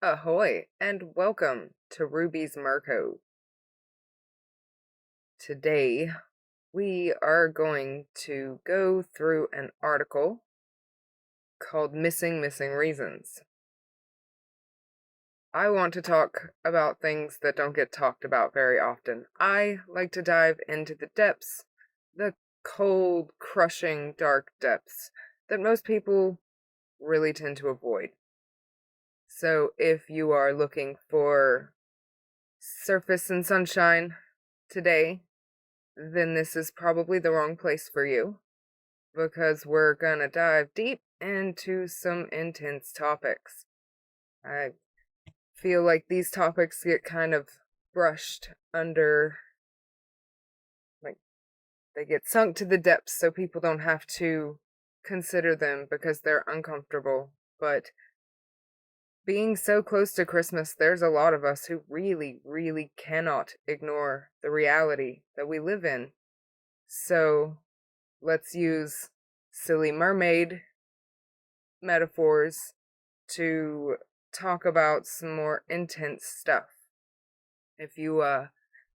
Ahoy, and welcome to Ruby's Mirko. Today, we are going to go through an article called Missing Reasons. I want to talk about things that don't get talked about very often. I like to dive into the depths, the cold, crushing, dark depths that most people really tend to avoid. So, if you are looking for surface and sunshine today, then this is probably the wrong place for you because we're gonna dive deep into some intense topics. I feel like these topics get kind of brushed under, like, they get sunk to the depths so people don't have to consider them because they're uncomfortable. But being so close to Christmas, there's a lot of us who really cannot ignore the reality that we live in. So let's use silly mermaid metaphors to talk about some more intense stuff. If you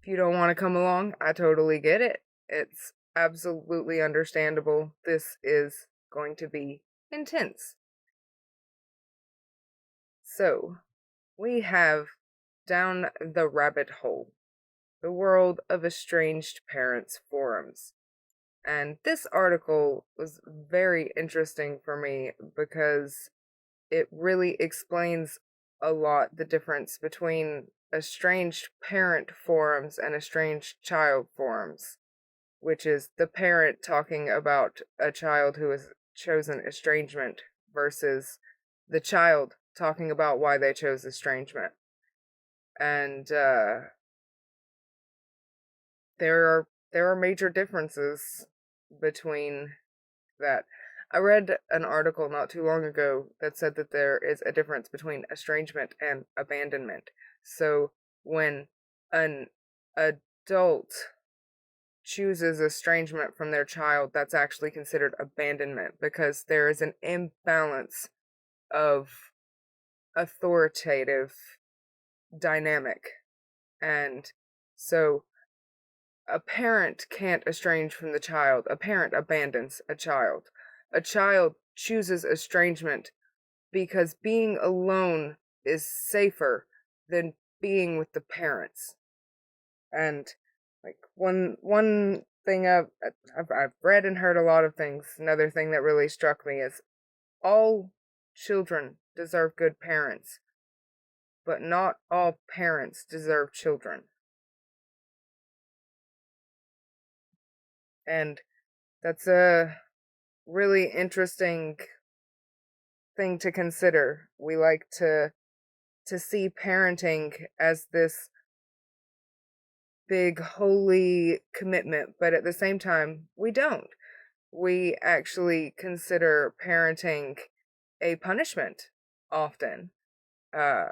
don't want to come along, I totally get it. It's absolutely understandable. This is going to be intense. So, we have Down the Rabbit Hole, the world of estranged parents forums. And this article was very interesting for me because it really explains a lot the difference between estranged parent forums and estranged child forums, which is the parent talking about a child who has chosen estrangement versus the child talking about why they chose estrangement. And there are major differences between that. I read an article not too long ago that said that there is a difference between estrangement and abandonment. So when an adult chooses estrangement from their child, that's actually considered abandonment because there is an imbalance of authoritative dynamic. And so a parent can't estrange from the child. A parent abandons a child. A child chooses estrangement because being alone is safer than being with the parents. And like one thing I've read and heard a lot of things. Another thing that really struck me is all children deserve good parents, but not all parents deserve children. And that's a really interesting thing to consider. We like to see parenting as this big holy commitment, but at the same time, we don't. We actually consider parenting a punishment often. Uh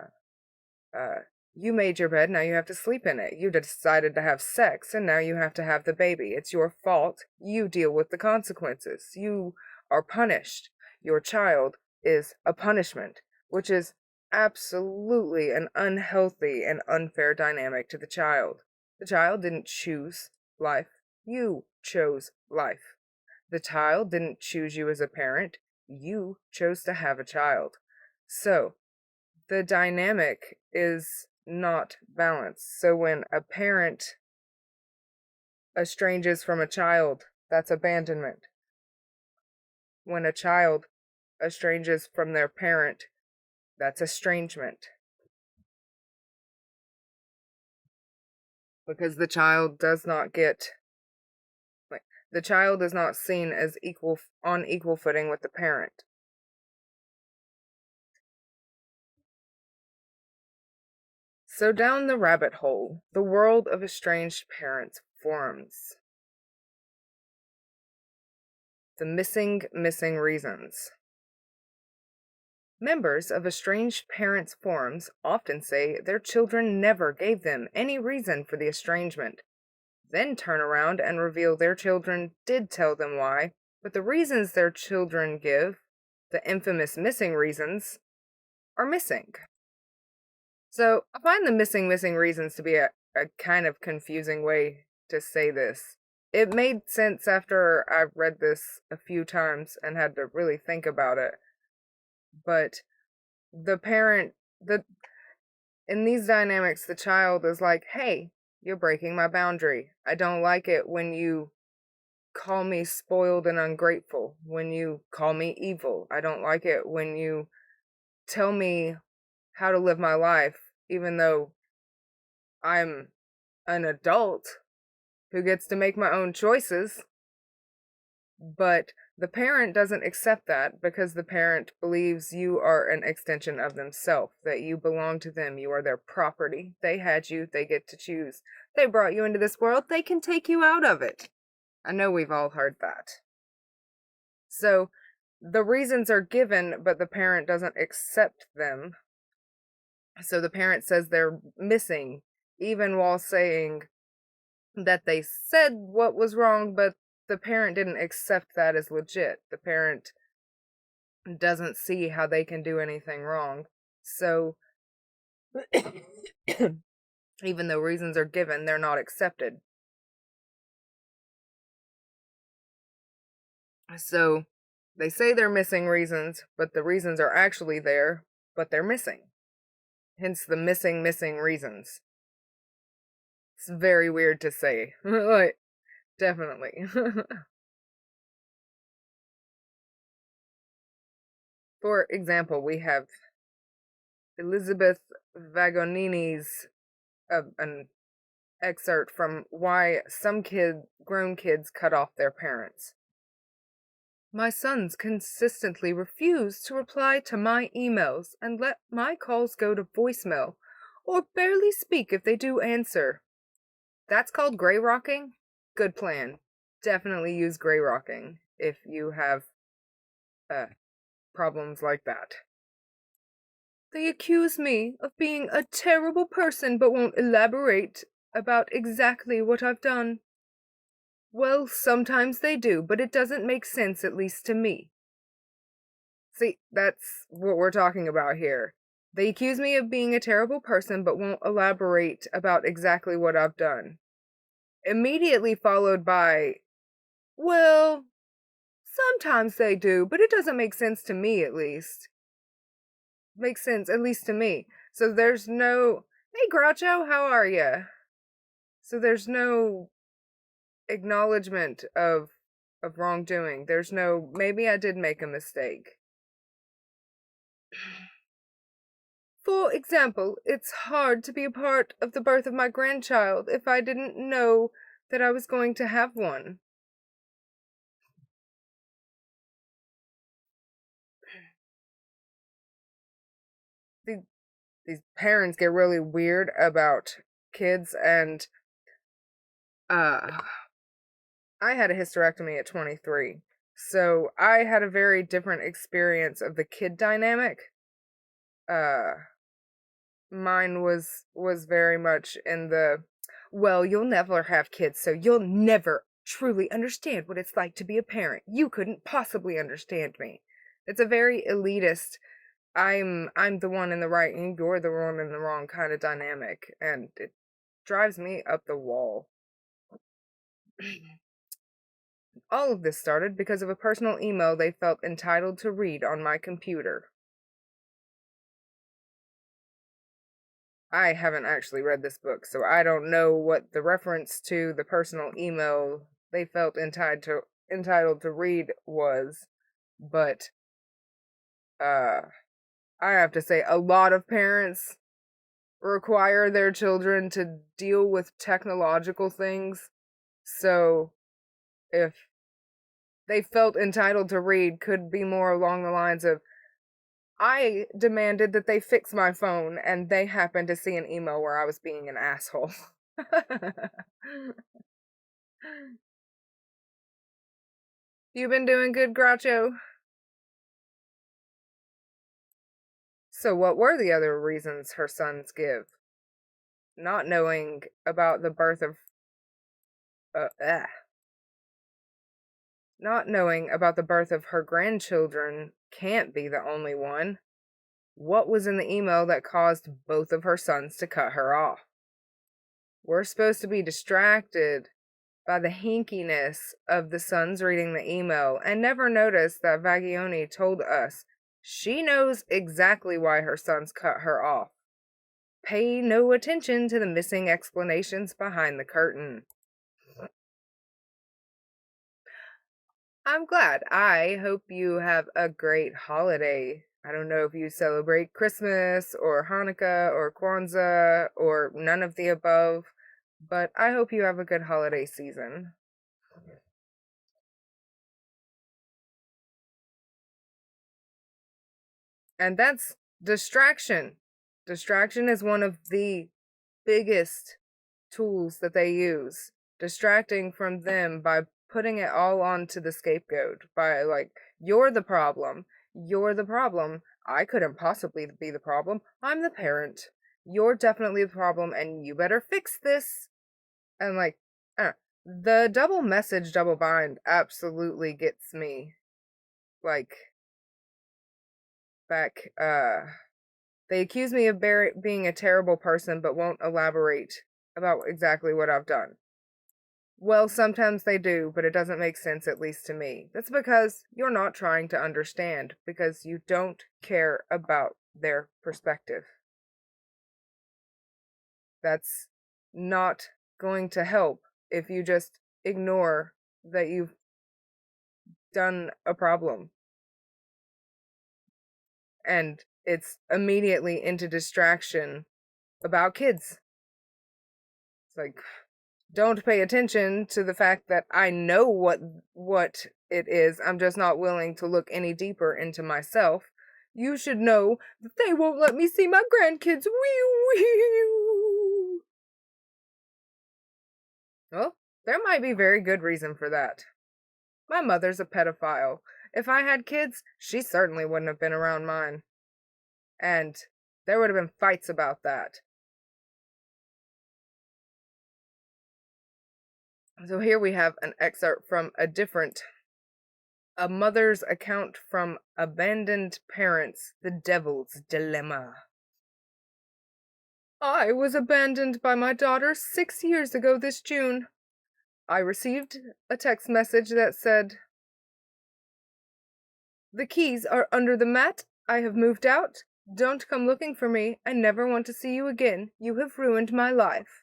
uh you made your bed, now you have to sleep in it. You decided to have sex, and now you have to have the baby. It's your fault. You deal with the consequences. You are punished. Your child is a punishment, which is absolutely an unhealthy and unfair dynamic to the child. The child didn't choose life. You chose life. The child didn't choose you as a parent. You chose to have a child. So, the dynamic is not balanced. So when a parent estranges from a child, that's abandonment. When a child estranges from their parent, that's estrangement. Because the child does not get, like, the child is not seen as on equal footing with the parent. So down the rabbit hole, the world of estranged parents forms. The missing reasons. Members of estranged parents' forums often say their children never gave them any reason for the estrangement, then turn around and reveal their children did tell them why, but the reasons their children give, the infamous missing reasons, are missing. So I find the missing reasons to be a kind of confusing way to say this. It made sense after I read this a few times and had to really think about it. But the parent, the in these dynamics, the child is like, "Hey, you're breaking my boundary. I don't like it when you call me spoiled and ungrateful, when you call me evil. I don't like it when you tell me how to live my life, even though I'm an adult who gets to make my own choices." But the parent doesn't accept that because the parent believes you are an extension of themselves, that you belong to them, you are their property. They had you, they get to choose. They brought you into this world, they can take you out of it. I know we've all heard that. So the reasons are given, but the parent doesn't accept them. So the parent says they're missing, even while saying that they said what was wrong, but the parent didn't accept that as legit. The parent doesn't see how they can do anything wrong. So even though reasons are given, they're not accepted. So they say they're missing reasons, but the reasons are actually there, but they're missing. Hence the missing reasons. It's very weird to say. Like, definitely. For example, we have Elizabeth Vagonini's an excerpt from Why Some Grown Kids Cut Off Their Parents. My sons consistently refuse to reply to my emails and let my calls go to voicemail, or barely speak if they do answer. That's called gray rocking? Good plan. Definitely use gray rocking if you have uh, problems like that. They accuse me of being a terrible person but won't elaborate about exactly what I've done. Well, sometimes they do, but it doesn't make sense, at least to me. See, that's what we're talking about here. They accuse me of being a terrible person but won't elaborate about exactly what I've done. Immediately followed by, well, sometimes they do, but it doesn't make sense to me, at least. Makes sense, at least to me. So there's no, hey Groucho, how are ya? So there's no acknowledgement of wrongdoing. There's no, maybe I did make a mistake. For example, it's hard to be a part of the birth of my grandchild if I didn't know that I was going to have one. These parents get really weird about kids, and uh I had a hysterectomy at 23. So I had a very different experience of the kid dynamic. Uh Mine was very much in the, well, you'll never have kids, so you'll never truly understand what it's like to be a parent. You couldn't possibly understand me. It's a very elitist, I'm the one in the right and you're the one in the wrong kind of dynamic, and it drives me up the wall. All of this started because of a personal email they felt entitled to read on my computer. I haven't actually read this book, so I don't know what the reference to the personal email they felt entitled to read was, but I have to say a lot of parents require their children to deal with technological things. So if they felt entitled to read, could be more along the lines of, I demanded that they fix my phone, and they happened to see an email where I was being an asshole. You been doing good, Groucho? So, what were the other reasons her sons give? Not knowing about the birth of. Uh, ah. Not knowing about the birth of her grandchildren can't be the only one. what was in the email that caused both of her sons to cut her off. We're supposed to be distracted by the hinkiness of the sons reading the email and never notice that Vagioni told us she knows exactly why her sons cut her off. Pay no attention to the missing explanations behind the curtain. I'm glad. I hope you have a great holiday. I don't know if you celebrate Christmas or Hanukkah or Kwanzaa or none of the above, but I hope you have a good holiday season. And that's distraction. Distraction is one of the biggest tools that they use. Distracting from them by putting it all onto the scapegoat. By, like, you're the problem. You're the problem. I couldn't possibly be the problem. I'm the parent. You're definitely the problem, and you better fix this. And, like, the double message, double bind absolutely gets me. Like, back, they accuse me of being a terrible person, but won't elaborate about exactly what I've done. Well, sometimes they do, but it doesn't make sense, at least to me. That's because you're not trying to understand, because you don't care about their perspective. That's not going to help if you just ignore that you've done a problem. And it's immediately into distraction about kids. It's like, don't pay attention to the fact that I know what it is. I'm just not willing to look any deeper into myself. You should know that they won't let me see my grandkids. Wee. Well, there might be very good reason for that. My mother's a pedophile. If I had kids, she certainly wouldn't have been around mine. And there would have been fights about that. So here we have an excerpt from a mother's account from Abandoned Parents, The Devil's Dilemma. I was abandoned by my daughter 6 years ago this June. I received a text message that said, "The keys are under the mat. I have moved out. Don't come looking for me. I never want to see you again. You have ruined my life."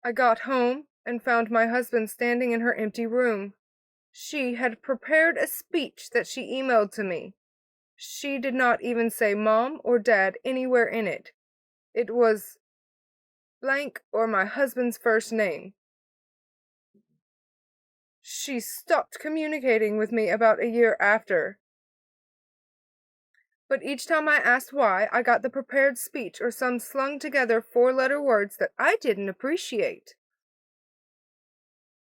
I got home and found my husband standing in her empty room. She had prepared a speech that she emailed to me. She did not even say Mom or Dad anywhere in it. It was blank or my husband's first name. She stopped communicating with me about a year after. But each time I asked why, I got the prepared speech or some slung together 4-letter words that I didn't appreciate.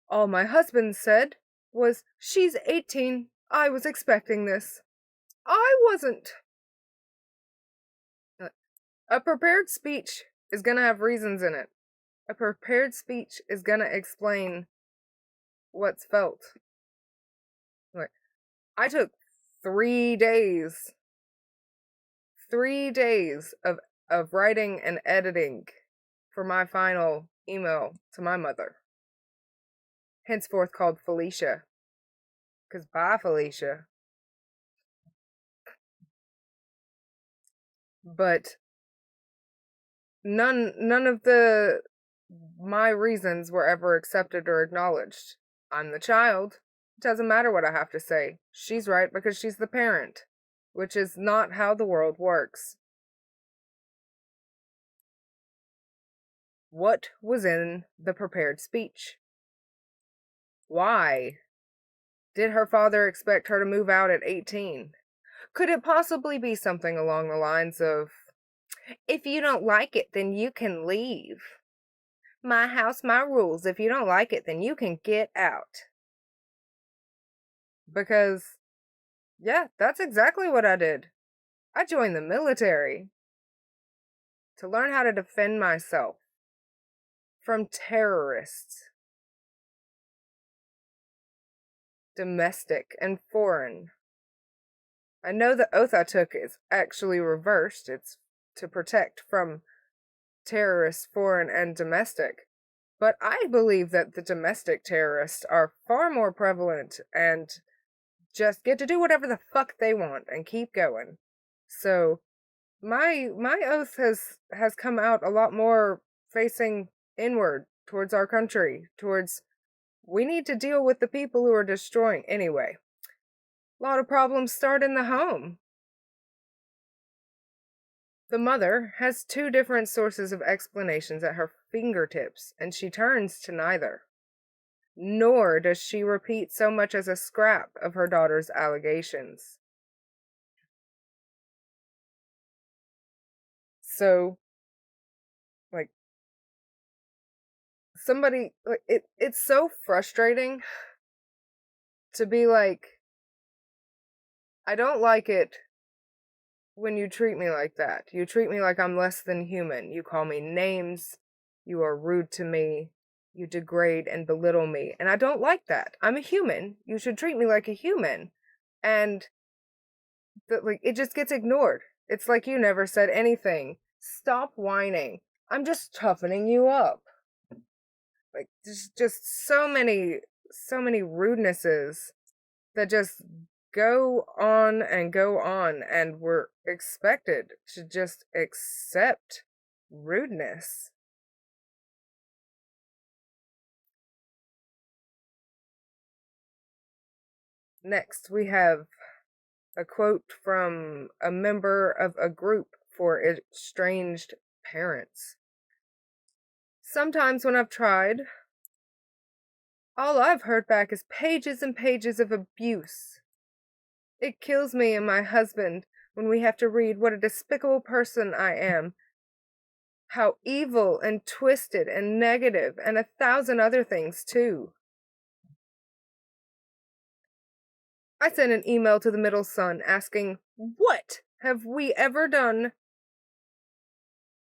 All my husband said was, "She's 18. I was expecting this." I wasn't. A prepared speech is gonna have reasons in it. A prepared speech is gonna explain what's felt. Like, I took 3 days 3 days of writing and editing for my final email to my mother, henceforth called Felicia. Because bye, Felicia. But none of my reasons were ever accepted or acknowledged. I'm the child. It doesn't matter what I have to say. She's right because she's the parent, which is not how the world works. What was in the prepared speech? Why did her father expect her to move out at 18? Could it possibly be something along the lines of, "If you don't like it, then you can leave. My house, my rules. If you don't like it, then you can get out"? Because, yeah, that's exactly what I did. I joined the military to learn how to defend myself from terrorists. domestic and foreign. I know the oath I took is actually reversed. It's to protect from terrorists, foreign and domestic. But I believe that the domestic terrorists are far more prevalent and just get to do whatever the fuck they want and keep going. So my oath has come out a lot more facing inward towards our country, towards we need to deal with the people who are destroying anyway. A lot of problems start in the home. The mother has two different sources of explanations at her fingertips, and she turns to neither. Nor does she repeat so much as a scrap of her daughter's allegations. So, like, somebody, like, it's so frustrating to be like, I don't like it when you treat me like that. You treat me like I'm less than human. You call me names. You are rude to me. You degrade and belittle me. And I don't like that. I'm a human. You should treat me like a human. And like it just gets ignored. It's like you never said anything. Stop whining. I'm just toughening you up. Like there's just so many rudenesses that just go on, and we're expected to just accept rudeness. Next, we have a quote from a member of a group for estranged parents. Sometimes when I've tried, all I've heard back is pages and pages of abuse. It kills me and my husband when we have to read what a despicable person I am, how evil and twisted and negative, and 1,000 other things too. I sent an email to the middle son asking, what have we ever done?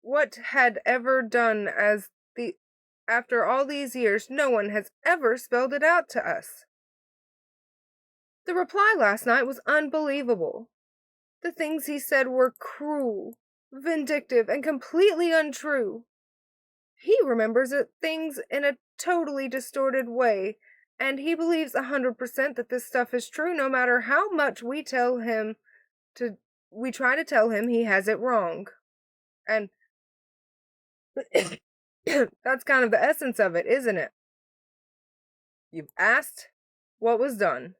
What had ever done as the after all these years, no one has ever spelled it out to us. The reply last night was unbelievable. The things he said were cruel, vindictive, and completely untrue. He remembers things in a totally distorted way, and he believes 100% that this stuff is true no matter how much we try to tell him he has it wrong. And that's kind of the essence of it, isn't it? You've asked what was done,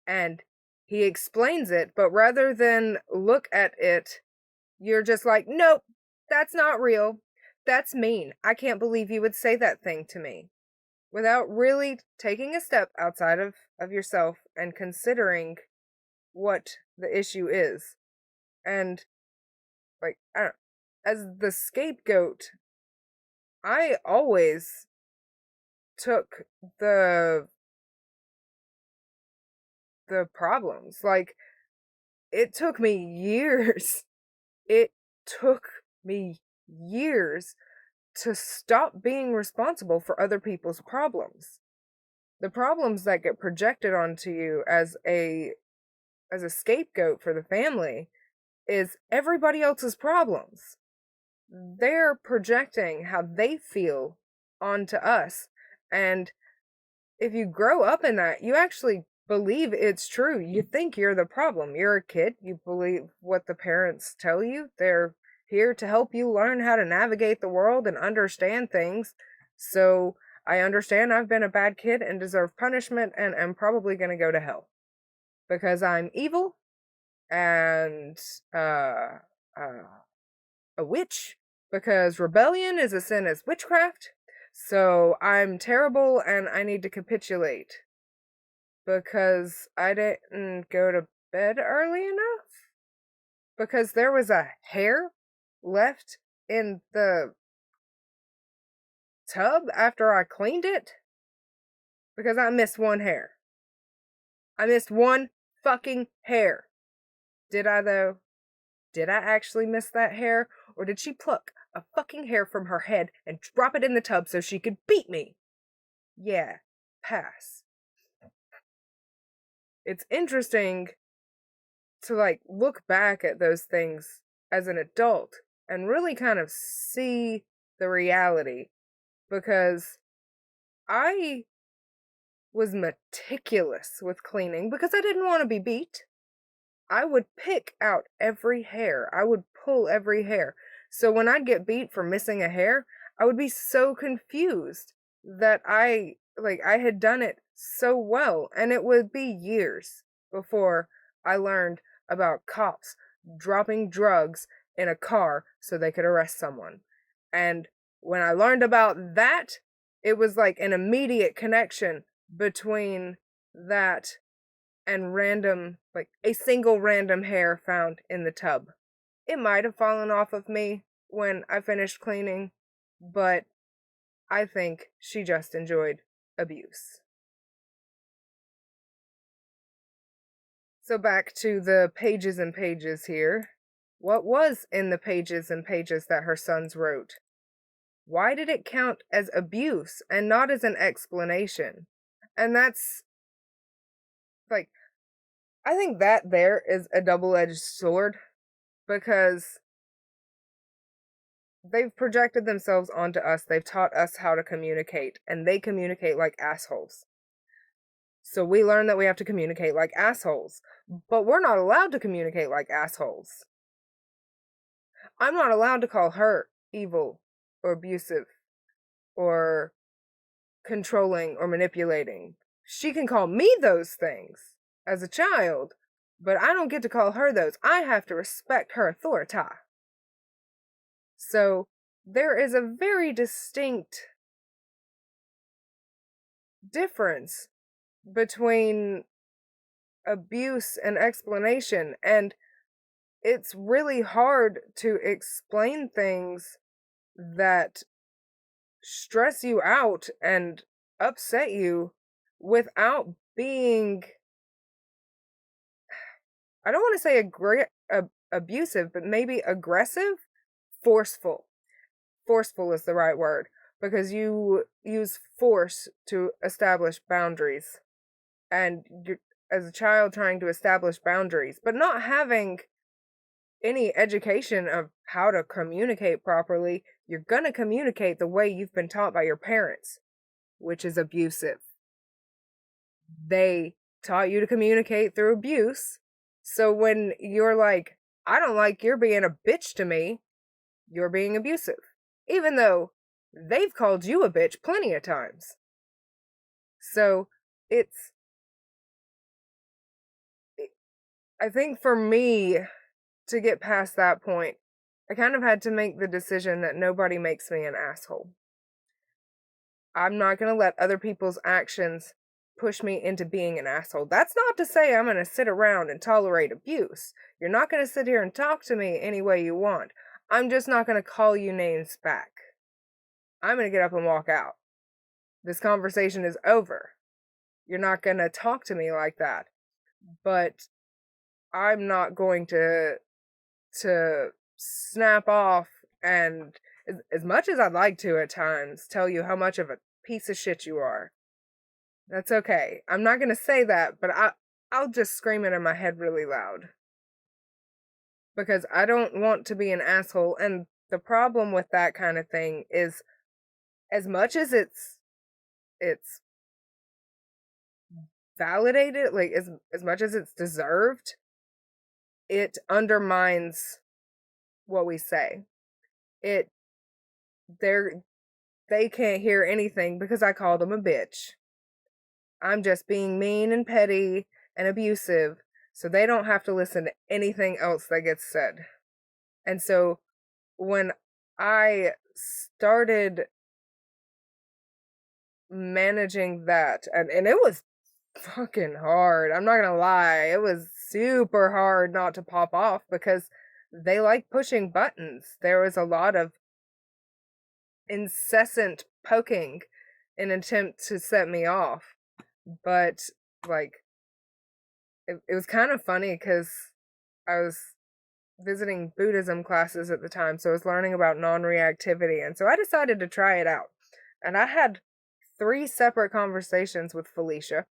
and he explains it, but rather than look at it, you're just like, nope, that's not real. That's mean. I can't believe you would say that thing to me. Without really taking a step outside of yourself and considering what the issue is. And, like, I don't, as the scapegoat, I always took the problems. Like, it took me years. It took me years to stop being responsible for other people's problems. The problems that get projected onto you as a scapegoat for the family is everybody else's problems. They're projecting how they feel onto us. And if you grow up in that, you actually believe it's true. You think you're the problem. You're a kid. You believe what the parents tell you. They're here to help you learn how to navigate the world and understand things. So I understand I've been a bad kid and deserve punishment and am probably going to go to hell because I'm evil and a witch, because rebellion is a sin as witchcraft. So I'm terrible and I need to capitulate because I didn't go to bed early enough, because there was a hair left in the tub after I cleaned it, because I missed one hair. I missed one fucking hair. Did I though? Did I actually miss that hair? Or did she pluck a fucking hair from her head and drop it in the tub so she could beat me? Yeah, pass. it's interesting to like look back at those things as an adult and really kind of see the reality, because I was meticulous with cleaning because I didn't want to be beat. I would pick out every hair. I would pull every hair. So when I'd get beat for missing a hair, I would be so confused that I had done it so well, and it would be years before I learned about cops dropping drugs in a car so they could arrest someone. And when I learned about that, it was like an immediate connection between that and random, like a single random hair found in the tub. It might have fallen off of me when I finished cleaning, but I think she just enjoyed abuse. So back to the pages and pages here. What was in the pages and pages that her sons wrote? Why did it count as abuse and not as an explanation? And that's like, I think that there is a double-edged sword, because they've projected themselves onto us. They've taught us how to communicate, and they communicate like assholes. So we learn that we have to communicate like assholes, but we're not allowed to communicate like assholes. I'm not allowed to call her evil or abusive or controlling or manipulating. She can call me those things as a child, but I don't get to call her those. I have to respect her authority. So there is a very distinct difference between abuse and explanation, and it's really hard to explain things that stress you out and upset you without being, I don't want to say abusive, but maybe aggressive. Forceful. Forceful is the right word, because you use force to establish boundaries. And you're, as a child, trying to establish boundaries, but not having any education of how to communicate properly, you're going to communicate the way you've been taught by your parents, which is abusive. They taught you to communicate through abuse. So when you're like, I don't like you're being a bitch to me, you're being abusive, even though they've called you a bitch plenty of times. So it's, I think for me to get past that point, I kind of had to make the decision that nobody makes me an asshole. I'm not going to let other people's actions push me into being an asshole. That's not to say I'm going to sit around and tolerate abuse. You're not going to sit here and talk to me any way you want. I'm just not going to call you names back. I'm going to get up and walk out. This conversation is over. You're not going to talk to me like that. But I'm not going to snap off and, as much as I'd like to at times, tell you how much of a piece of shit you are. That's okay. I'm not going to say that, but I'll just scream it in my head really loud. Because I don't want to be an asshole, and the problem with that kind of thing is, as much as it's validated, like as much as it's deserved, it undermines what we say. They can't hear anything because I call them a bitch. I'm just being mean and petty and abusive, so they don't have to listen to anything else that gets said. And so when I started managing that, and it was fucking hard, I'm not gonna lie, it was super hard not to pop off, because they like pushing buttons. There was a lot of incessant poking in an attempt to set me off. But like, it was kind of funny because I was visiting Buddhism classes at the time, so I was learning about non-reactivity, and so I decided to try it out. And I had 3 separate conversations with Felicia,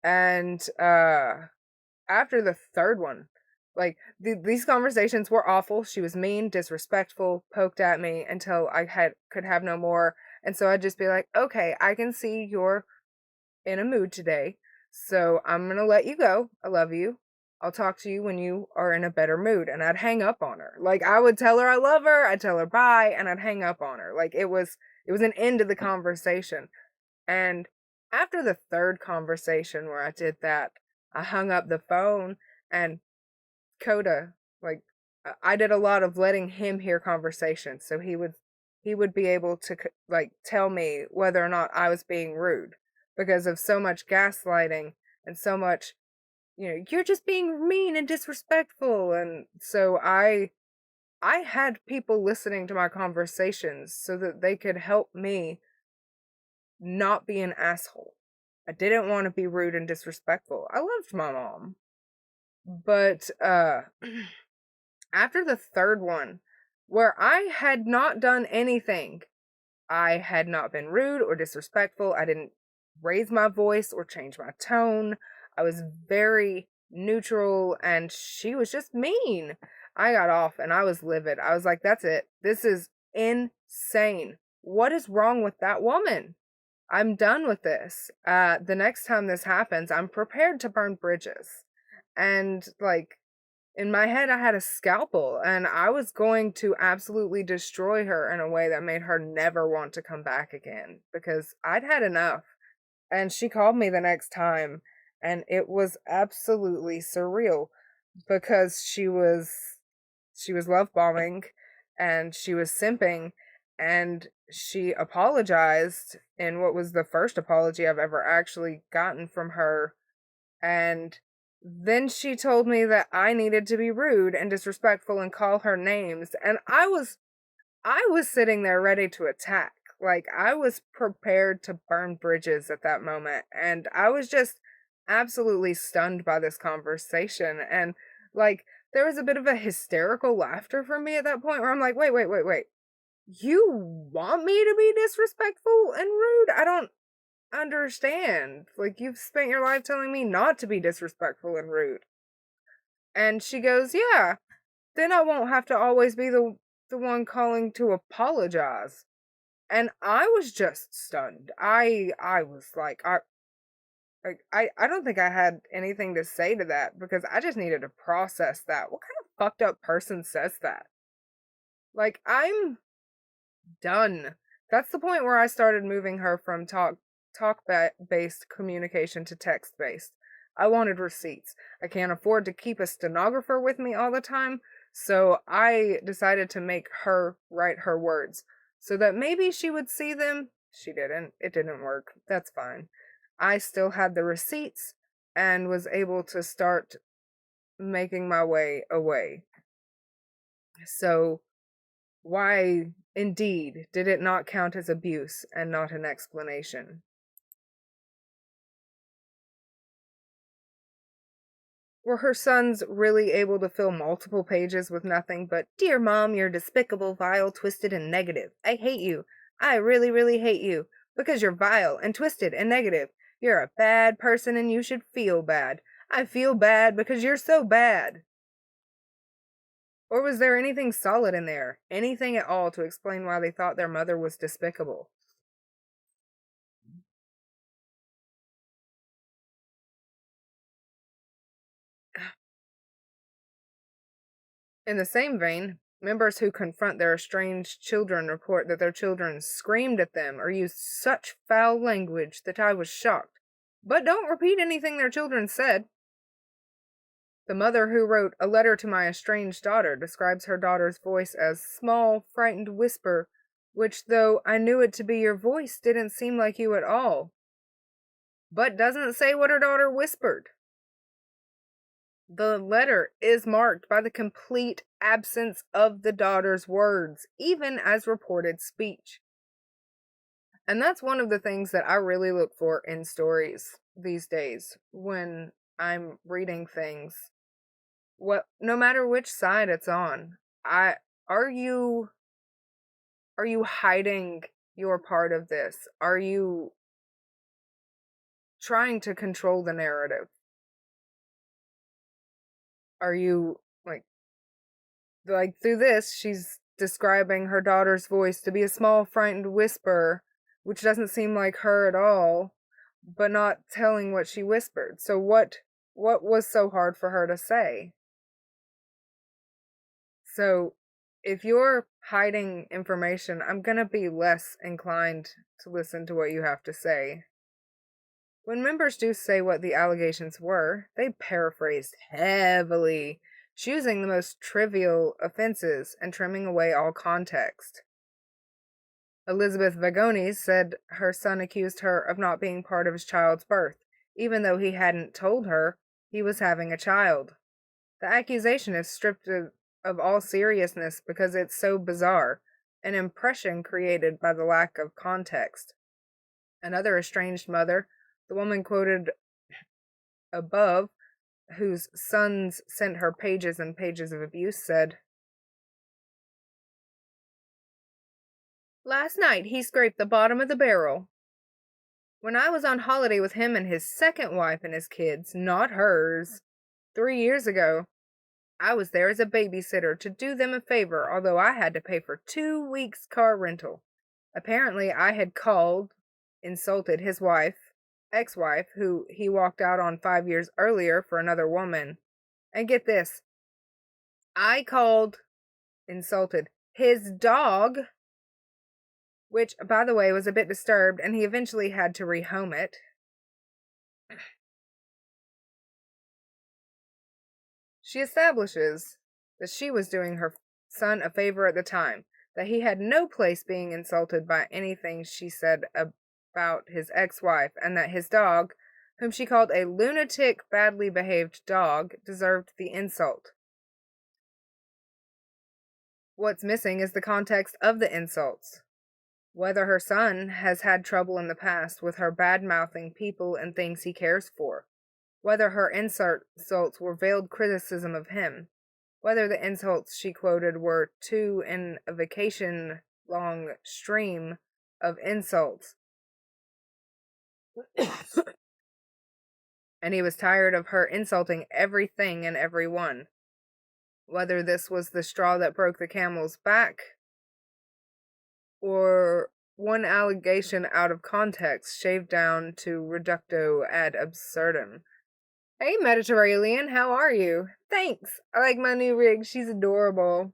And after the third one, like these conversations were awful. She was mean, disrespectful, poked at me until I had could have no more. And so I'd just be like, "Okay, I can see you're in a mood today. So I'm going to let you go. I love you. I'll talk to you when you are in a better mood." And I'd hang up on her. Like I would tell her I love her, I'd tell her bye, and I'd hang up on her. Like it was an end to the conversation. And after the third conversation where I did that, I hung up the phone and Coda, like I did a lot of letting him hear conversations, so he would be able to like tell me whether or not I was being rude because of so much gaslighting and so much, you're just being mean and disrespectful. And so I had people listening to my conversations so that they could help me not be an asshole. I didn't want to be rude and disrespectful. I loved my mom. But after the third one, where I had not done anything, I had not been rude or disrespectful. I didn't raise my voice or change my tone. I was very neutral and she was just mean. I got off and I was livid. I was like, that's it. This is insane. What is wrong with that woman? I'm done with this. The next time this happens, I'm prepared to burn bridges. And like, in my head, I had a scalpel and I was going to absolutely destroy her in a way that made her never want to come back again because I'd had enough. And she called me the next time and it was absolutely surreal because she was love bombing and she was simping and she apologized in what was the first apology I've ever actually gotten from her. And then she told me that I needed to be rude and disrespectful and call her names. And I was sitting there ready to attack. Like I was prepared to burn bridges at that moment. And I was just absolutely stunned by this conversation. And like there was a bit of a hysterical laughter from me at that point where I'm like, wait, wait, wait, wait. You want me to be disrespectful and rude? I don't understand. Like, you've spent your life telling me not to be disrespectful and rude. And she goes, yeah, then I won't have to always be the one calling to apologize. And I was just stunned. I was like, I don't think I had anything to say to that because I just needed to process that. What kind of fucked up person says that? Like, I'm done. That's the point where I started moving her from talk based communication to text based. I wanted receipts. I can't afford to keep a stenographer with me all the time, so I decided to make her write her words so that maybe she would see them. She didn't. It didn't work. That's fine. I still had the receipts and was able to start making my way away. So why, indeed, did it not count as abuse and not an explanation? Were her sons really able to fill multiple pages with nothing but, "Dear Mom, you're despicable, vile, twisted, and negative. I hate you. I really, really hate you. Because you're vile and twisted and negative. You're a bad person and you should feel bad. I feel bad because you're so bad." Or was there anything solid in there? Anything at all to explain why they thought their mother was despicable? In the same vein, members who confront their estranged children report that their children screamed at them or used such foul language that I was shocked, but don't repeat anything their children said. The mother who wrote "A Letter to My Estranged Daughter" describes her daughter's voice as small, frightened whisper, which, though I knew it to be your voice, didn't seem like you at all. But doesn't say what her daughter whispered. The letter is marked by the complete absence of the daughter's words, even as reported speech. And that's one of the things that I really look for in stories these days when I'm reading things. What no matter which side it's on, I are you are you hiding your part of this? Are you trying to control the narrative. Are you like through this she's describing her daughter's voice to be a small frightened whisper, which doesn't seem like her at all, but not telling what she whispered. So what was so hard for her to say? So if you're hiding information, I'm going to be less inclined to listen to what you have to say. When members do say what the allegations were, they paraphrased heavily, choosing the most trivial offenses and trimming away all context. Elizabeth Vagones said her son accused her of not being part of his child's birth, even though he hadn't told her he was having a child. The accusation is stripped of all seriousness because it's so bizarre, an impression created by the lack of context. Another estranged mother, the woman quoted above, whose sons sent her pages and pages of abuse, said, "Last night he scraped the bottom of the barrel. When I was on holiday with him and his second wife and his kids, not hers, 3 years ago, I was there as a babysitter to do them a favor, although I had to pay for 2 weeks' car rental. Apparently, I had insulted his ex-wife, who he walked out on 5 years earlier for another woman. And get this, I insulted his dog, which, by the way, was a bit disturbed, and he eventually had to rehome it. She establishes that she was doing her son a favor at the time, that he had no place being insulted by anything she said about his ex-wife, and that his dog, whom she called a lunatic, badly behaved dog, deserved the insult. What's missing is the context of the insults. Whether her son has had trouble in the past with her bad-mouthing people and things he cares for. Whether her insults were veiled criticism of him. Whether the insults she quoted were two in a vacation-long stream of insults. And he was tired of her insulting everything and everyone. Whether this was the straw that broke the camel's back, or one allegation out of context shaved down to reductio ad absurdum. Hey, Mediterranean, how are you? Thanks. I like my new rig. She's adorable.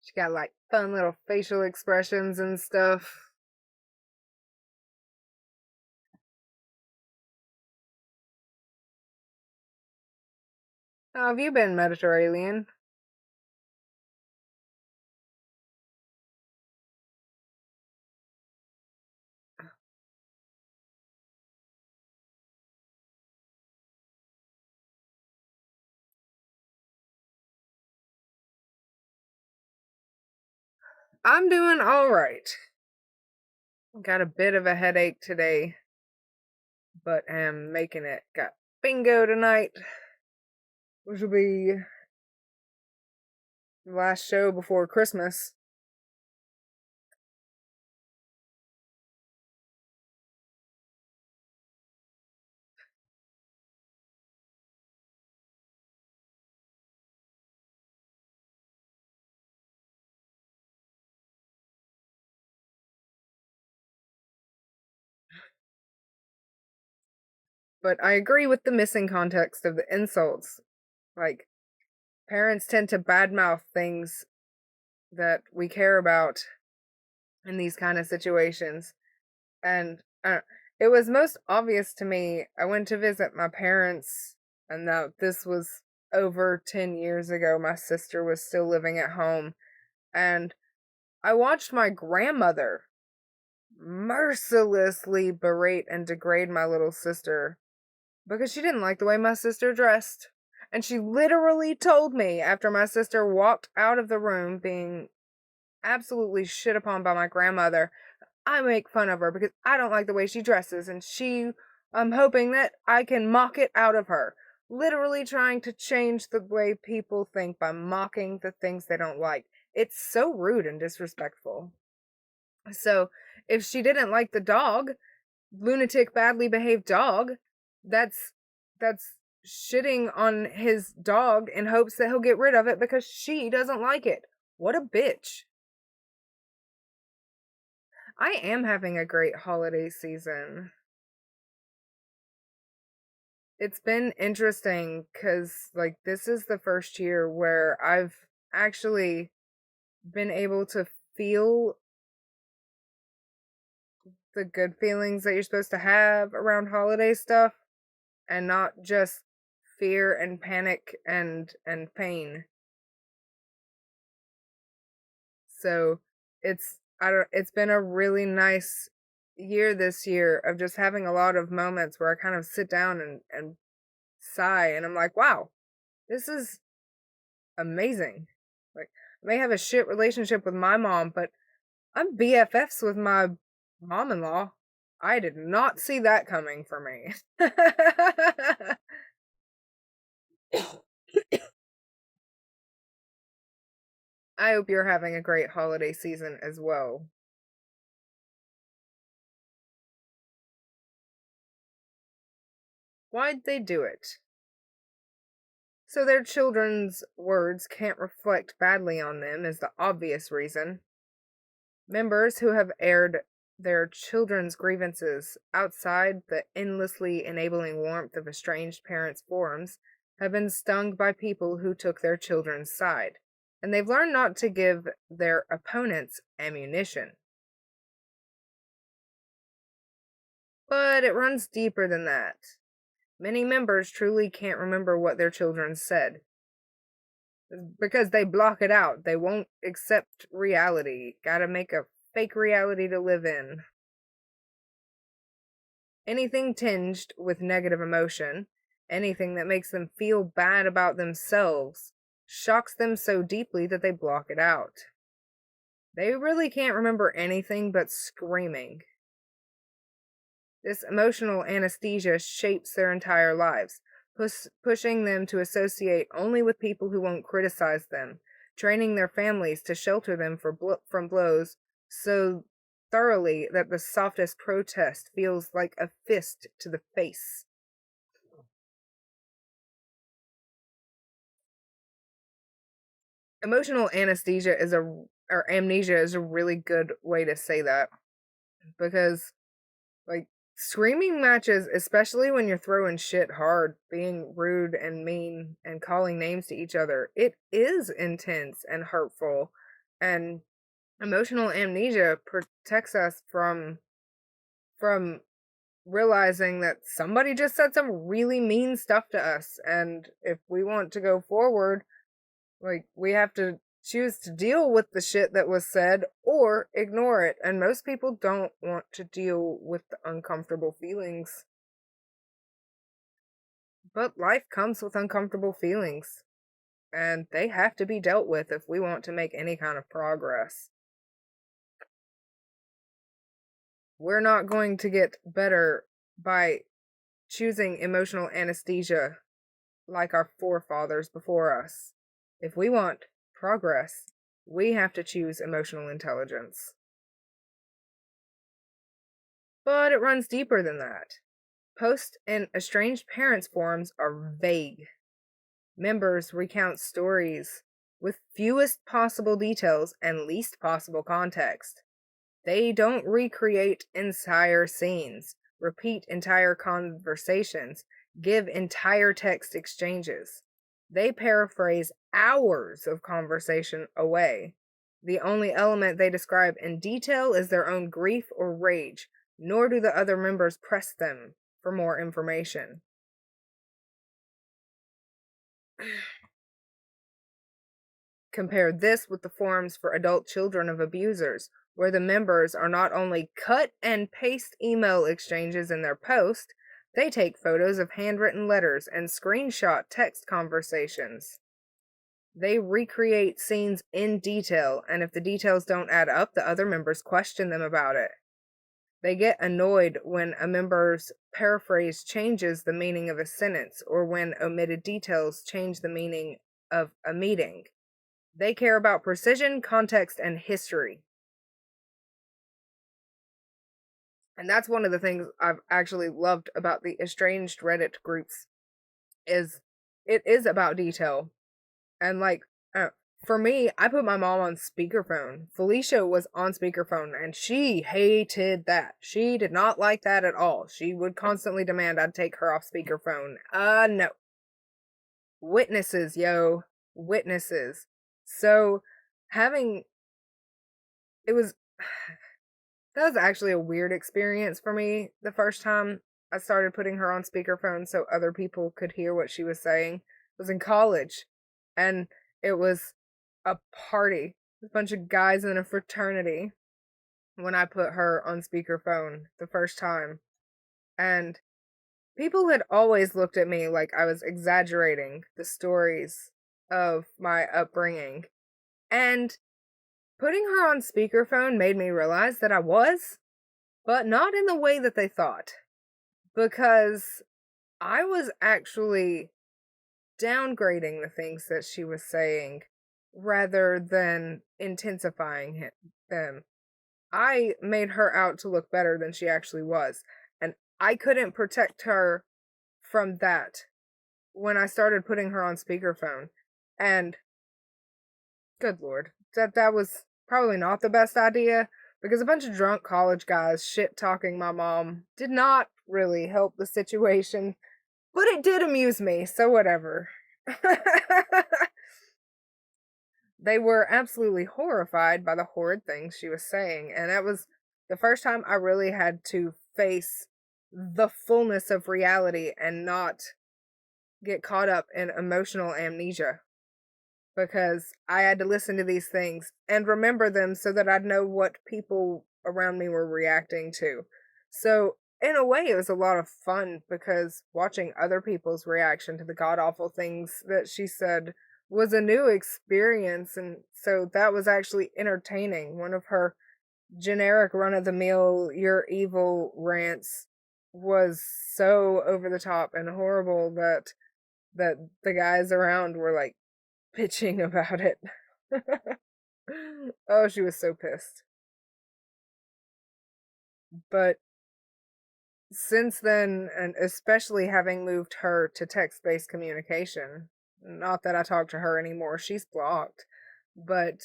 She got like fun little facial expressions and stuff. How have you been, Mediterranean? I'm doing alright. Got a bit of a headache today, but am making it. Got bingo tonight, which will be the last show before Christmas. But I agree with the missing context of the insults. Like, parents tend to badmouth things that we care about in these kind of situations. And it was most obvious to me. I went to visit my parents, and now this was over 10 years ago. My sister was still living at home. And I watched my grandmother mercilessly berate and degrade my little sister because she didn't like the way my sister dressed. And she literally told me after my sister walked out of the room being absolutely shit upon by my grandmother, I make fun of her because I don't like the way she dresses, and I'm hoping that I can mock it out of her. Literally trying to change the way people think by mocking the things they don't like. It's so rude and disrespectful. So, if she didn't like the dog, lunatic, badly behaved dog, that's that's shitting on his dog in hopes that he'll get rid of it because she doesn't like it. What a bitch. I am having a great holiday season. It's been interesting because, like, this is the first year where I've actually been able to feel the good feelings that you're supposed to have around holiday stuff and not just fear and panic and pain. So it's been a really nice year this year of just having a lot of moments where I kind of sit down and sigh and I'm like, wow, this is amazing. Like, I may have a shit relationship with my mom, but I'm BFFs with my mom-in-law. I did not see that coming for me. I hope you're having a great holiday season as well. Why'd they do it? So their children's words can't reflect badly on them is the obvious reason. Members who have aired their children's grievances outside the endlessly enabling warmth of estranged parents' forums have been stung by people who took their children's side, and they've learned not to give their opponents ammunition. But it runs deeper than that. Many members truly can't remember what their children said because they block it out. They won't accept reality. Gotta make a fake reality to live in. Anything tinged with negative emotion, anything that makes them feel bad about themselves, shocks them so deeply that they block it out. They really can't remember anything but screaming. This emotional anesthesia shapes their entire lives, pushing them to associate only with people who won't criticize them, training their families to shelter them from blows so thoroughly that the softest protest feels like a fist to the face. Emotional anesthesia is or amnesia is a really good way to say that because, like, screaming matches, especially when you're throwing shit hard, being rude and mean and calling names to each other, it is intense and hurtful. And emotional amnesia protects us from realizing that somebody just said some really mean stuff to us, and if we want to go forward, like, we have to choose to deal with the shit that was said or ignore it. And most people don't want to deal with the uncomfortable feelings. But life comes with uncomfortable feelings, and they have to be dealt with if we want to make any kind of progress. We're not going to get better by choosing emotional anesthesia like our forefathers before us. If we want progress, we have to choose emotional intelligence. But it runs deeper than that. Posts in estranged parents' forums are vague. Members recount stories with fewest possible details and least possible context. They don't recreate entire scenes, repeat entire conversations, give entire text exchanges. They paraphrase hours of conversation away. The only element they describe in detail is their own grief or rage, nor do the other members press them for more information. Compare this with the forums for adult children of abusers, where the members are not only cut and paste email exchanges in their post, they take photos of handwritten letters and screenshot text conversations. They recreate scenes in detail, and if the details don't add up, the other members question them about it. They get annoyed when a member's paraphrase changes the meaning of a sentence or when omitted details change the meaning of a meeting. They care about precision, context, and history. And that's one of the things I've actually loved about the estranged Reddit groups is it is about detail. And like uh, for me, I put my mom on speakerphone. Felicia was on speakerphone and she hated that. She did not like that at all. She would constantly demand I'd take her off speakerphone. No. Witnesses, yo. Witnesses. So having it was that was actually a weird experience for me the first time I started putting her on speakerphone so other people could hear what she was saying. It was in college, and it was a party. A bunch of guys in a fraternity when I put her on speakerphone the first time. And people had always looked at me like I was exaggerating the stories of my upbringing. And putting her on speakerphone made me realize that I was, but not in the way that they thought. Because I was actually downgrading the things that she was saying rather than intensifying them. I made her out to look better than she actually was. And I couldn't protect her from that when I started putting her on speakerphone. And good lord, that was probably not the best idea because a bunch of drunk college guys shit talking my mom did not really help the situation, but it did amuse me, so whatever. They were absolutely horrified by the horrid things she was saying, and that was the first time I really had to face the fullness of reality and not get caught up in emotional amnesia. Because I had to listen to these things and remember them so that I'd know what people around me were reacting to. So, in a way, it was a lot of fun because watching other people's reaction to the god awful things that she said was a new experience. And so that was actually entertaining. One of her generic run of the mill, you're evil rants was so over the top and horrible that the guys around were like, bitching about it. Oh, she was so pissed. But since then, and especially having moved her to text based communication, not that I talk to her anymore, she's blocked. But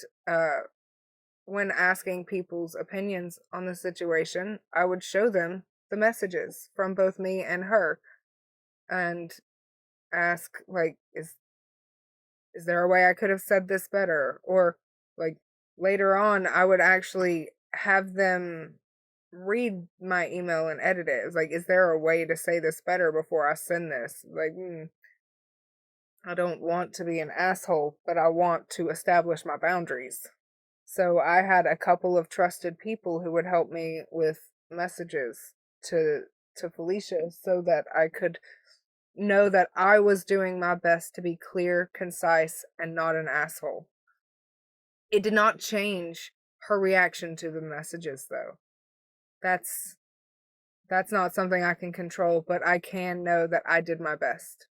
when asking people's opinions on the situation, I would show them the messages from both me and her and ask, like, is there a way I could have said this better? Or like later on, I would actually have them read my email and edit it. It was like, is there a way to say this better before I send this? Like, I don't want to be an asshole, but I want to establish my boundaries. So I had a couple of trusted people who would help me with messages to to Felicia so that I could know that I was doing my best to be clear, concise, and not an asshole. It did not change her reaction to the messages though. That's that's not something I can control, but I can know that I did my best.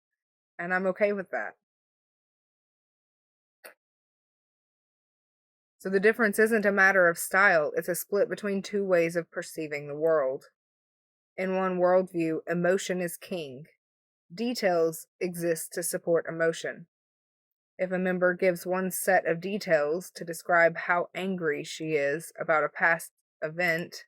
And I'm okay with that. So the difference isn't a matter of style, it's a split between two ways of perceiving the world. In one worldview, emotion is king. Details exist to support emotion. If a member gives one set of details to describe how angry she is about a past event,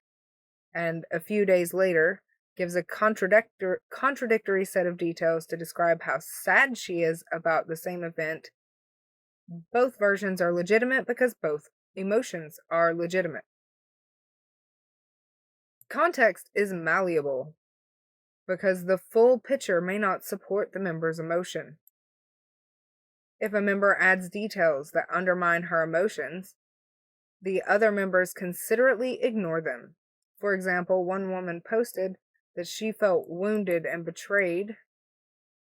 and a few days later gives a contradictory set of details to describe how sad she is about the same event, both versions are legitimate because both emotions are legitimate. Context is malleable because the full picture may not support the member's emotion. If a member adds details that undermine her emotions, the other members considerately ignore them. For example, one woman posted that she felt wounded and betrayed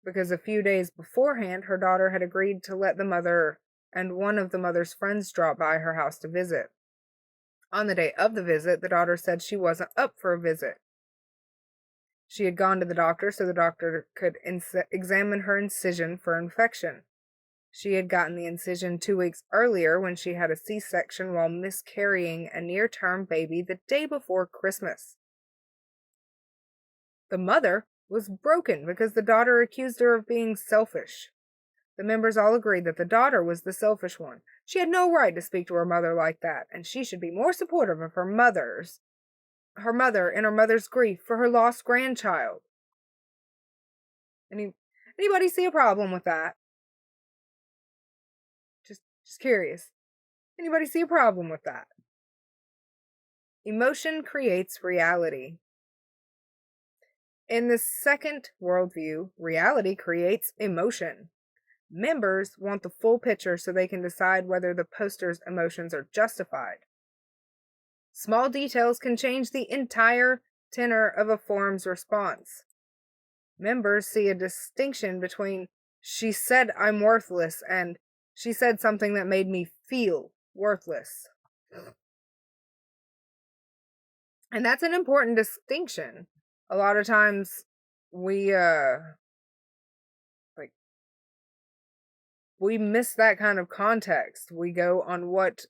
because a few days beforehand her daughter had agreed to let the mother and one of the mother's friends drop by her house to visit. On the day of the visit, the daughter said she wasn't up for a visit. She had gone to the doctor so the doctor could examine her incision for infection. She had gotten the incision 2 weeks earlier when she had a C-section while miscarrying a near-term baby the day before Christmas. The mother was broken because the daughter accused her of being selfish. The members all agreed that the daughter was the selfish one. She had no right to speak to her mother like that, and she should be more supportive of her mother in her mother's grief for her lost grandchild. Anybody see a problem with that? Just curious. Anybody see a problem with that? Emotion creates reality. In the second worldview, reality creates emotion. Members want the full picture so they can decide whether the poster's emotions are justified. Small details can change the entire tenor of a forum's response. Members see a distinction between "she said I'm worthless" and "she said something that made me feel worthless." And that's an important distinction. A lot of times we miss that kind of context. We go on what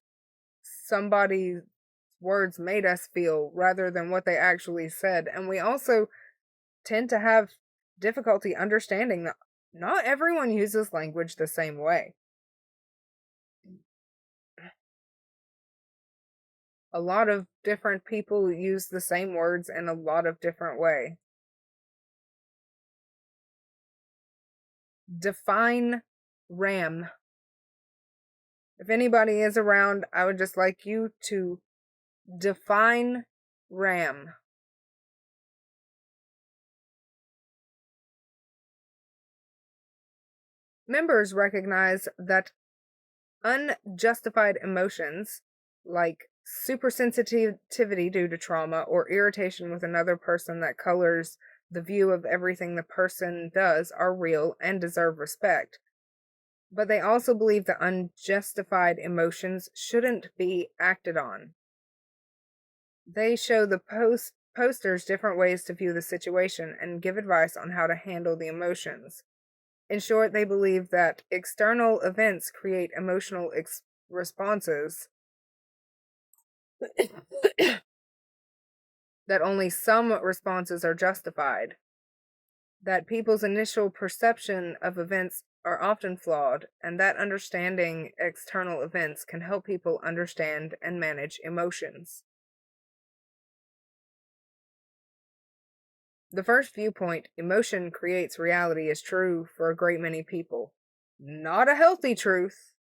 somebody's words made us feel rather than what they actually said. And we also tend to have difficulty understanding that not everyone uses language the same way. A lot of different people use the same words in a lot of different ways. Define RAM. If anybody is around, I would just like you to define RAM. Members recognize that unjustified emotions, like supersensitivity due to trauma or irritation with another person that colors the view of everything the person does, are real and deserve respect. But they also believe that unjustified emotions shouldn't be acted on. They show the posters different ways to view the situation and give advice on how to handle the emotions. In short, they believe that external events create emotional responses, that only some responses are justified, that people's initial perception of events are often flawed, and that understanding external events can help people understand and manage emotions. The first viewpoint, emotion creates reality, is true for a great many people. Not a healthy truth,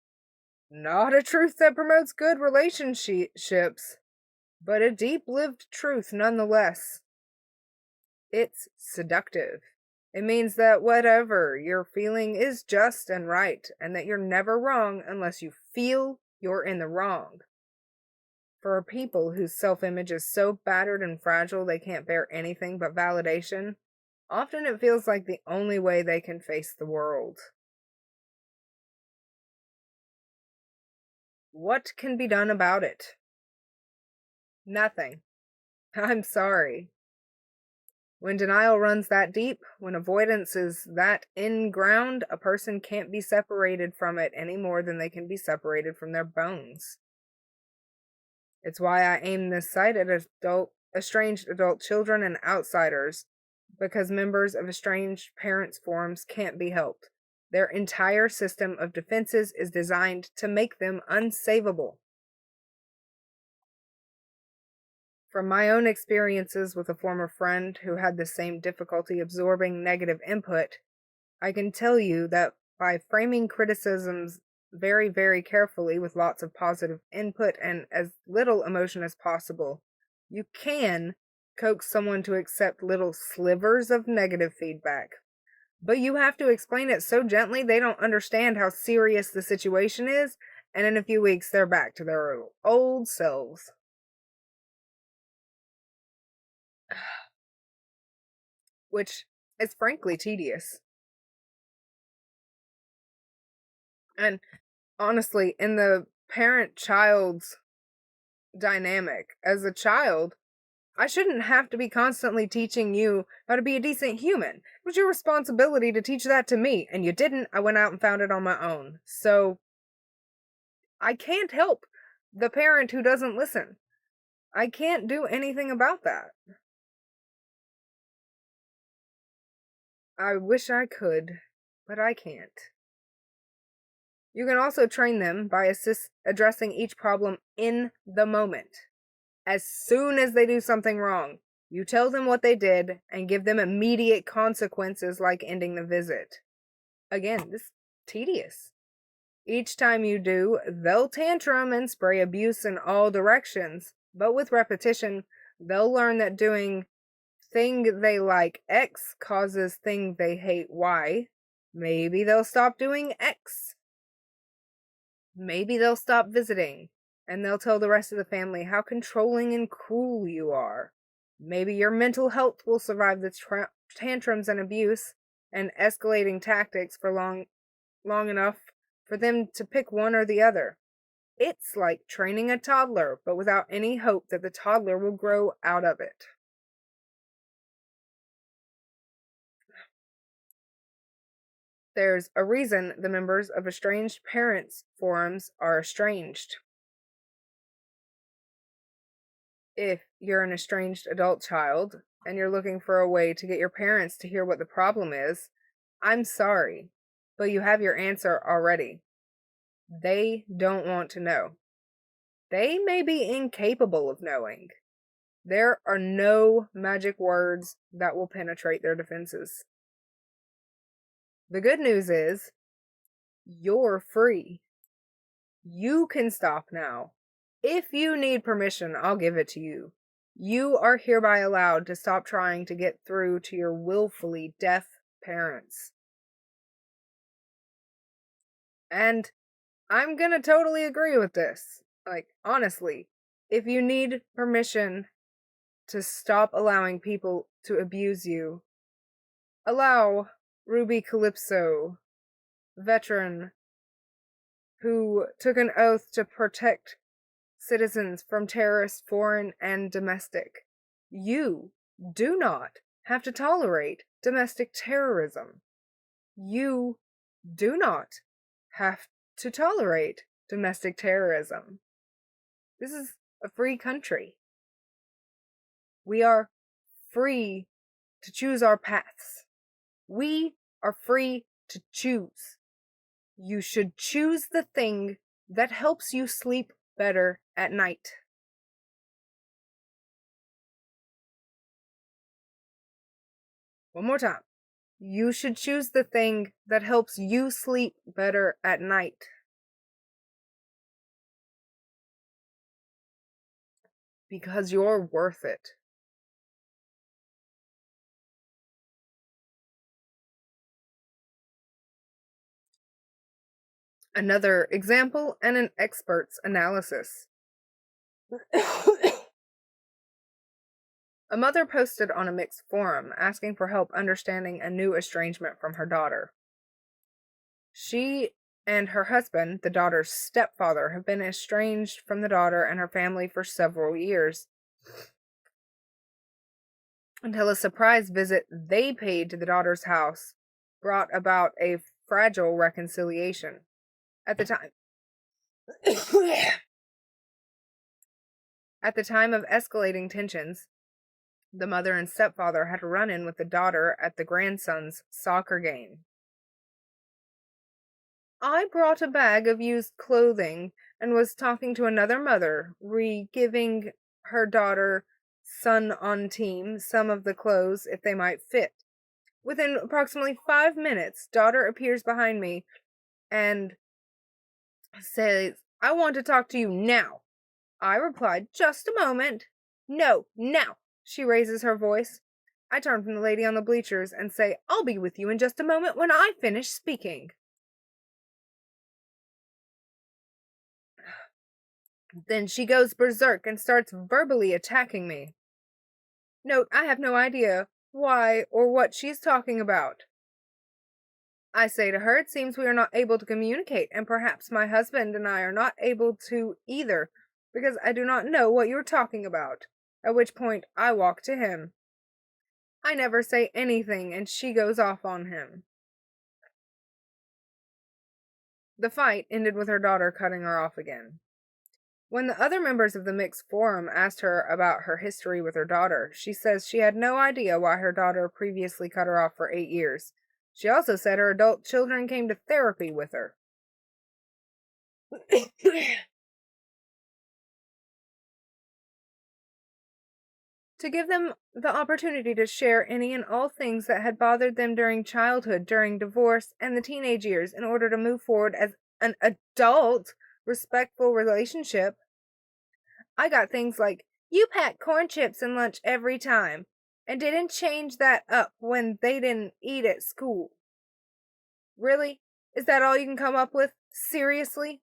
not a truth that promotes good relationships, but a deep-lived truth nonetheless. It's seductive. It means that whatever you're feeling is just and right, and that you're never wrong unless you feel you're in the wrong. For people whose self-image is so battered and fragile they can't bear anything but validation, often it feels like the only way they can face the world. What can be done about it? Nothing. I'm sorry. When denial runs that deep, when avoidance is that in-ground, a person can't be separated from it any more than they can be separated from their bones. It's why I aim this site at estranged adult children and outsiders, because members of estranged parents' forums can't be helped. Their entire system of defenses is designed to make them unsavable. From my own experiences with a former friend who had the same difficulty absorbing negative input, I can tell you that by framing criticisms very, very carefully with lots of positive input and as little emotion as possible, you can coax someone to accept little slivers of negative feedback. But you have to explain it so gently they don't understand how serious the situation is, and in a few weeks they're back to their old selves. Which is frankly tedious. And honestly, in the parent-child's dynamic, as a child, I shouldn't have to be constantly teaching you how to be a decent human. It was your responsibility to teach that to me, and you didn't. I went out and found it on my own. So, I can't help the parent who doesn't listen. I can't do anything about that. I wish I could, but I can't. You can also train them by addressing each problem in the moment. As soon as they do something wrong, you tell them what they did and give them immediate consequences like ending the visit. Again, this is tedious. Each time you do, they'll tantrum and spray abuse in all directions, but with repetition, they'll learn that doing thing they like X causes thing they hate Y. Maybe they'll stop doing X. Maybe they'll stop visiting, and they'll tell the rest of the family how controlling and cruel you are. Maybe your mental health will survive the tantrums and abuse and escalating tactics for long enough for them to pick one or the other. It's like training a toddler, but without any hope that the toddler will grow out of it. There's a reason the members of estranged parents forums are estranged. If you're an estranged adult child and you're looking for a way to get your parents to hear what the problem is, I'm sorry, but you have your answer already. They don't want to know. They may be incapable of knowing. There are no magic words that will penetrate their defenses. The good news is, you're free. You can stop now. If you need permission, I'll give it to you. You are hereby allowed to stop trying to get through to your willfully deaf parents. And I'm gonna totally agree with this. Like, honestly, if you need permission to stop allowing people to abuse you, allow Ruby Calypso, veteran who took an oath to protect citizens from terrorists, foreign and domestic. You do not have to tolerate domestic terrorism. You do not have to tolerate domestic terrorism. This is a free country. We are free to choose our paths. We are free to choose. You should choose the thing that helps you sleep better at night. One more time. You should choose the thing that helps you sleep better at night. Because you're worth it. Another example and an expert's analysis. A mother posted on a mixed forum asking for help understanding a new estrangement from her daughter. She and her husband, the daughter's stepfather, have been estranged from the daughter and her family for several years, until a surprise visit they paid to the daughter's house brought about a fragile reconciliation. At the time of escalating tensions, the mother and stepfather had a run-in with the daughter at the grandson's soccer game. I brought a bag of used clothing and was talking to another mother, giving her daughter son on team some of the clothes if they might fit. Within approximately 5 minutes, daughter appears behind me and says, "I want to talk to you now." I replied, "Just a moment." "No, now." She raises her voice. I turn from the lady on the bleachers and say, "I'll be with you in just a moment when I finish speaking." Then she goes berserk and starts verbally attacking me. Note, I have no idea why or what she's talking about. I say to her, it seems we are not able to communicate, and perhaps my husband and I are not able to either, because I do not know what you're talking about. at which point I walk to him. I never say anything, and she goes off on him. The fight ended with her daughter cutting her off again. When the other members of the mixed forum asked her about her history with her daughter, she says she had no idea why her daughter previously cut her off for 8 years. She also said her adult children came to therapy with her. To give them the opportunity to share any and all things that had bothered them during childhood, during divorce, and the teenage years in order to move forward as an adult, respectful relationship. I got things like, you packed corn chips and lunch every time, and didn't change that up when they didn't eat at school. Really? Is that all you can come up with? Seriously?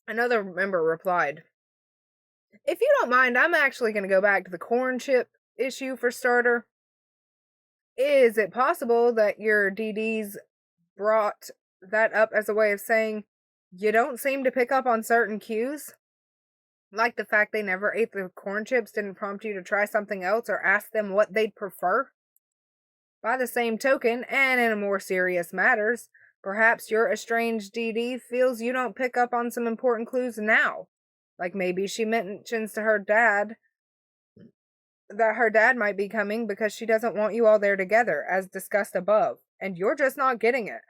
Another member replied, if you don't mind, I'm actually going to go back to the corn chip issue for starter. Is it possible that your DDs brought that up as a way of saying you don't seem to pick up on certain cues? Like the fact they never ate the corn chips didn't prompt you to try something else or ask them what they'd prefer? By the same token, and in a more serious matters, perhaps your estranged DD feels you don't pick up on some important clues now. Like maybe she mentions to her dad that her dad might be coming because she doesn't want you all there together, as discussed above, and you're just not getting it.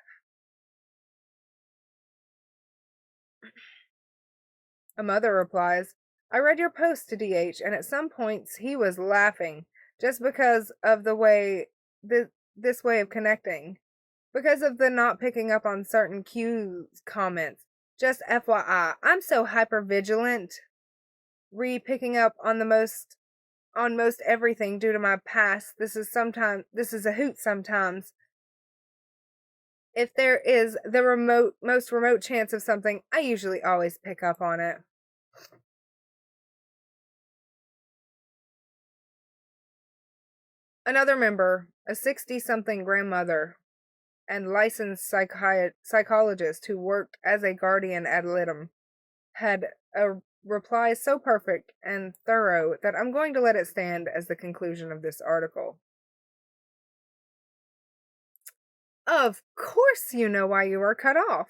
A mother replies, I read your post to DH, and at some points he was laughing just because of the way this way of connecting. Because of the not picking up on certain cues comments. Just FYI, I'm so hyper vigilant, picking up on most everything due to my past. This is a hoot sometimes. If there is the most remote chance of something, I usually always pick up on it. Another member, a 60-something grandmother and licensed psychologist who worked as a guardian ad litem, had a reply so perfect and thorough that I'm going to let it stand as the conclusion of this article. Of course you know why you were cut off.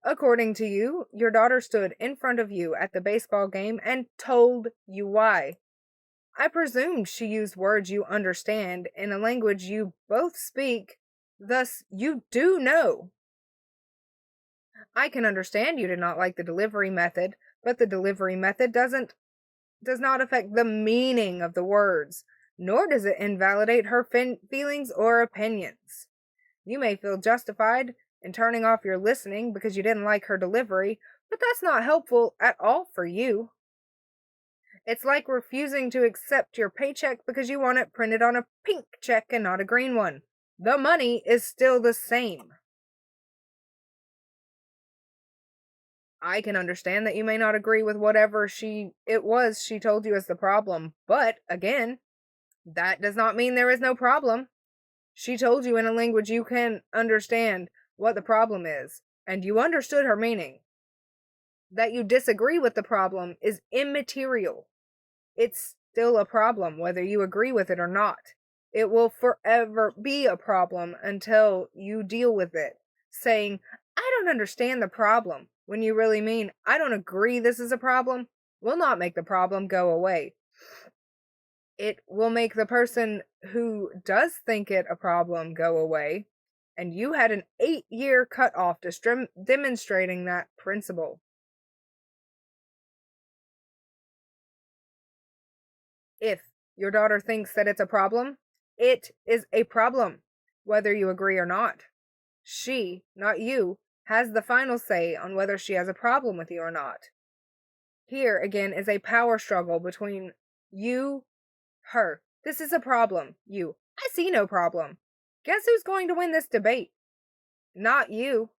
According to you, your daughter stood in front of you at the baseball game and told you why. I presume she used words you understand in a language you both speak, thus you do know. I can understand you did not like the delivery method, but the delivery method does not affect the meaning of the words, nor does it invalidate her feelings or opinions. You may feel justified in turning off your listening because you didn't like her delivery, but that's not helpful at all for you. It's like refusing to accept your paycheck because you want it printed on a pink check and not a green one. The money is still the same. I can understand that you may not agree with whatever she told you is the problem, but again, that does not mean there is no problem. She told you in a language you can understand what the problem is, and you understood her meaning. That you disagree with the problem is immaterial. It's still a problem whether you agree with it or not. It will forever be a problem until you deal with it. Saying, I don't understand the problem, when you really mean, I don't agree this is a problem, will not make the problem go away. It will make the person who does think it a problem go away, and you had an 8-year cutoff to demonstrating that principle. If your daughter thinks that it's a problem, it is a problem, whether you agree or not. She, not you, has the final say on whether she has a problem with you or not. Here, again, is a power struggle between you, her. This is a problem. You. I see no problem. Guess who's going to win this debate? Not you.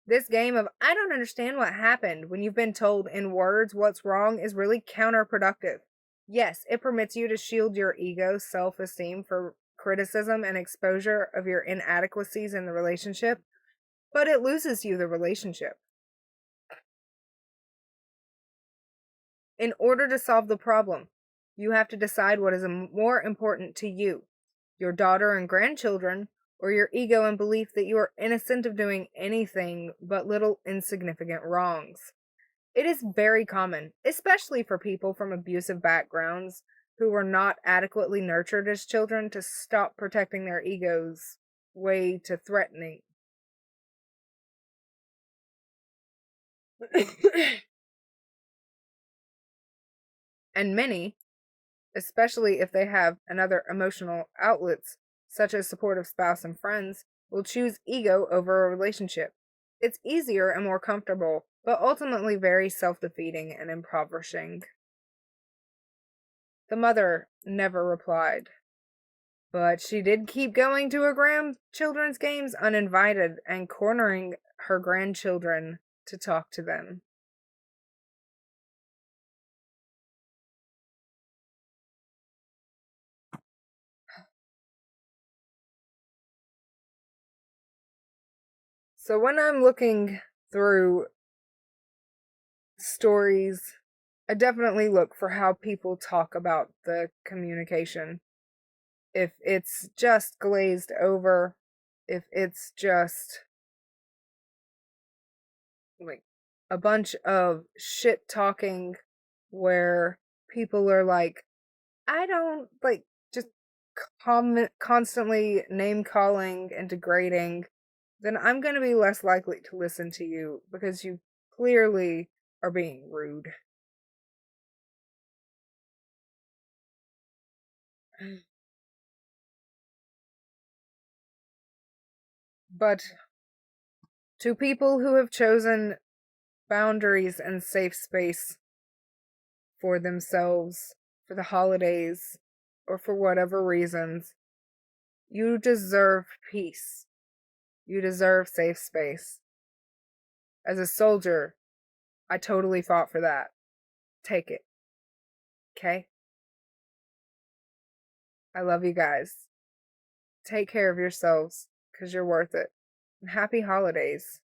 This game of I don't understand what happened when you've been told in words what's wrong is really counterproductive. Yes, it permits you to shield your ego, self-esteem for criticism and exposure of your inadequacies in the relationship, but it loses you the relationship. In order to solve the problem, you have to decide what is more important to you, your daughter and grandchildren, or your ego and belief that you are innocent of doing anything but little insignificant wrongs. It is very common, especially for people from abusive backgrounds who were not adequately nurtured as children, to stop protecting their egos way to threatening. And many, especially if they have another emotional outlets, such as supportive spouse and friends, will choose ego over a relationship. It's easier and more comfortable, but ultimately very self-defeating and impoverishing. The mother never replied, but she did keep going to her grandchildren's games uninvited and cornering her grandchildren to talk to them. So when I'm looking through stories, I definitely look for how people talk about the communication. If it's just glazed over, if it's just like a bunch of shit talking where people are like, I don't like, just constantly name calling and degrading, then I'm going to be less likely to listen to you because you clearly are being rude. But to people who have chosen boundaries and safe space for themselves, for the holidays, or for whatever reasons, you deserve peace. You deserve safe space. As a soldier, I totally fought for that. Take it. Okay? I love you guys. Take care of yourselves, because you're worth it. And happy holidays.